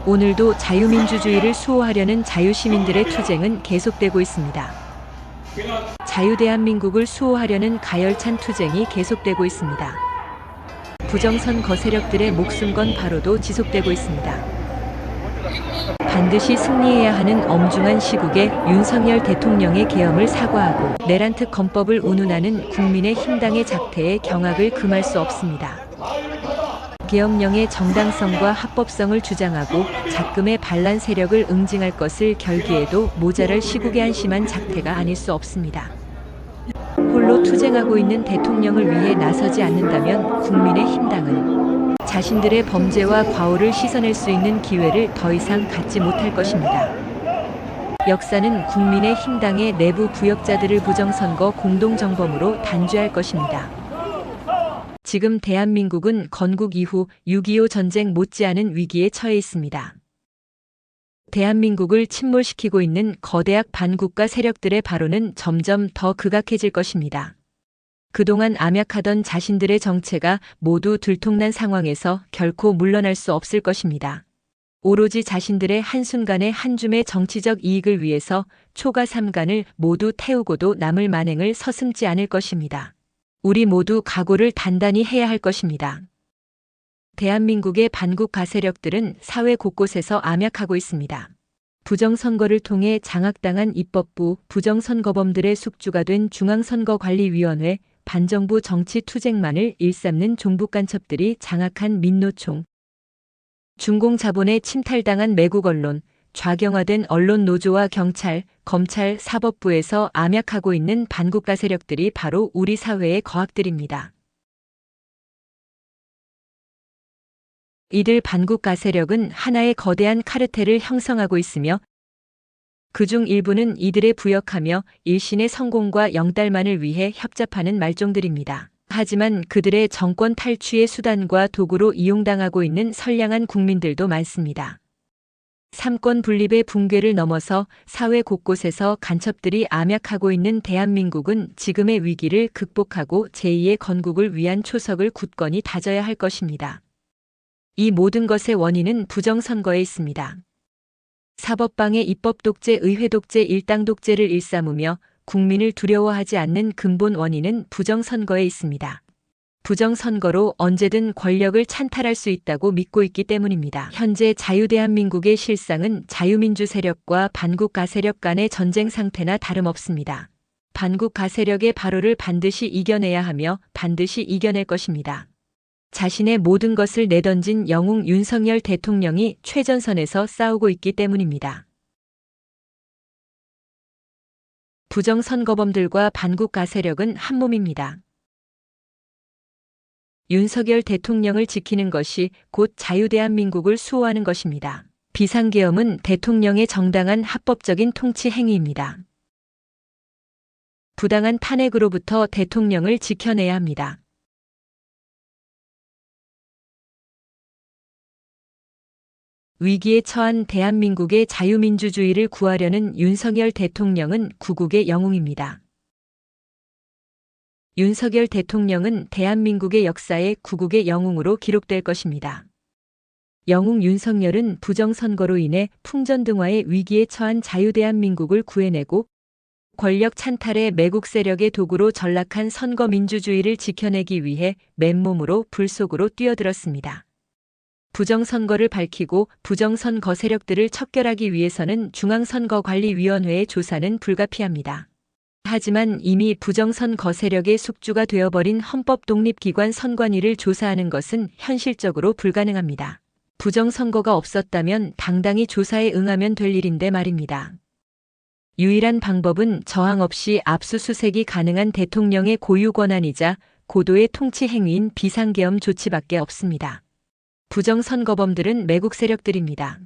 오늘도 자유민주주의를 수호하려는 자유시민들의 투쟁은 계속되고 있습니다. 자유대한민국을 수호하려는 가열찬 투쟁이 계속되고 있습니다. 부정선거 세력들의 목숨 건 바로도 지속되고 있습니다. 반드시 승리해야 하는 엄중한 시국에 윤석열 대통령의 계엄을 사과하고 내란특 검법을 운운하는 국민의힘당의 작태에 경악을 금할 수 없습니다. 계엄령의 정당성과 합법성을 주장하고 작금의 반란 세력을 응징할 것을 결기에도 모자랄 시국의 한심한 작태가 아닐 수 없습니다. 홀로 투쟁하고 있는 대통령을 위해 나서지 않는다면 국민의힘당은 자신들의 범죄와 과오를 씻어낼 수 있는 기회를 더 이상 갖지 못할 것입니다. 역사는 국민의힘당의 내부 부역자들을 부정선거 공동정범으로 단죄할 것입니다. 지금 대한민국은 건국 이후 6.25 전쟁 못지않은 위기에 처해 있습니다. 대한민국을 침몰시키고 있는 거대학 반국가 세력들의 발언은 점점 더 극악해질 것입니다. 그동안 암약하던 자신들의 정체가 모두 들통난 상황에서 결코 물러날 수 없을 것입니다. 오로지 자신들의 한순간의 한 줌의 정치적 이익을 위해서 초가 삼간을 모두 태우고도 남을 만행을 서슴지 않을 것입니다. 우리 모두 각오를 단단히 해야 할 것입니다. 대한민국의 반국가 세력들은 사회 곳곳에서 암약하고 있습니다. 부정선거를 통해 장악당한 입법부, 부정선거범들의 숙주가 된 중앙선거관리위원회, 반정부 정치투쟁만을 일삼는 종북간첩들이 장악한 민노총, 중공자본에 침탈당한 매국 언론, 좌경화된 언론 노조와 경찰, 검찰, 사법부에서 암약하고 있는 반국가 세력들이 바로 우리 사회의 거악들입니다. 이들 반국가 세력은 하나의 거대한 카르텔을 형성하고 있으며 그중 일부는 이들에 부역하며 일신의 성공과 영달만을 위해 협잡하는 말종들입니다. 하지만 그들의 정권 탈취의 수단과 도구로 이용당하고 있는 선량한 국민들도 많습니다. 삼권 분립의 붕괴를 넘어서 사회 곳곳에서 간첩들이 암약하고 있는 대한민국은 지금의 위기를 극복하고 제2의 건국을 위한 초석을 굳건히 다져야 할 것입니다. 이 모든 것의 원인은 부정선거에 있습니다. 사법방해 입법 독재, 의회 독재, 일당 독재를 일삼으며 국민을 두려워하지 않는 근본 원인은 부정선거에 있습니다. 부정선거로 언제든 권력을 찬탈할 수 있다고 믿고 있기 때문입니다. 현재 자유대한민국의 실상은 자유민주 세력과 반국가 세력 간의 전쟁 상태나 다름없습니다. 반국가 세력의 발호를 반드시 이겨내야 하며 반드시 이겨낼 것입니다. 자신의 모든 것을 내던진 영웅 윤석열 대통령이 최전선에서 싸우고 있기 때문입니다. 부정선거범들과 반국가 세력은 한몸입니다. 윤석열 대통령을 지키는 것이 곧 자유대한민국을 수호하는 것입니다. 비상계엄은 대통령의 정당한 합법적인 통치 행위입니다. 부당한 탄핵으로부터 대통령을 지켜내야 합니다. 위기에 처한 대한민국의 자유민주주의를 구하려는 윤석열 대통령은 구국의 영웅입니다. 윤석열 대통령은 대한민국의 역사에 구국의 영웅으로 기록될 것입니다. 영웅 윤석열은 부정선거로 인해 풍전등화의 위기에 처한 자유대한민국을 구해내고 권력 찬탈의 매국 세력의 도구로 전락한 선거민주주의를 지켜내기 위해 맨몸으로 불 속으로 뛰어들었습니다. 부정선거를 밝히고 부정선거 세력들을 척결하기 위해서는 중앙선거관리위원회의 조사는 불가피합니다. 하지만 이미 부정선거 세력의 숙주가 되어버린 헌법독립기관 선관위를 조사하는 것은 현실적으로 불가능합니다. 부정선거가 없었다면 당당히 조사에 응하면 될 일인데 말입니다. 유일한 방법은 저항 없이 압수수색이 가능한 대통령의 고유 권한이자 고도의 통치 행위인 비상계엄 조치밖에 없습니다. 부정선거범들은 매국 세력들입니다.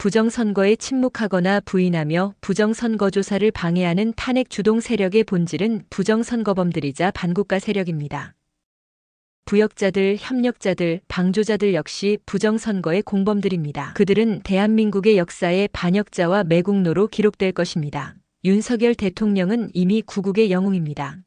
부정선거에 침묵하거나 부인하며 부정선거 조사를 방해하는 탄핵 주동 세력의 본질은 부정선거범들이자 반국가 세력입니다. 부역자들, 협력자들, 방조자들 역시 부정선거의 공범들입니다. 그들은 대한민국의 역사에 반역자와 매국노로 기록될 것입니다. 윤석열 대통령은 이미 구국의 영웅입니다.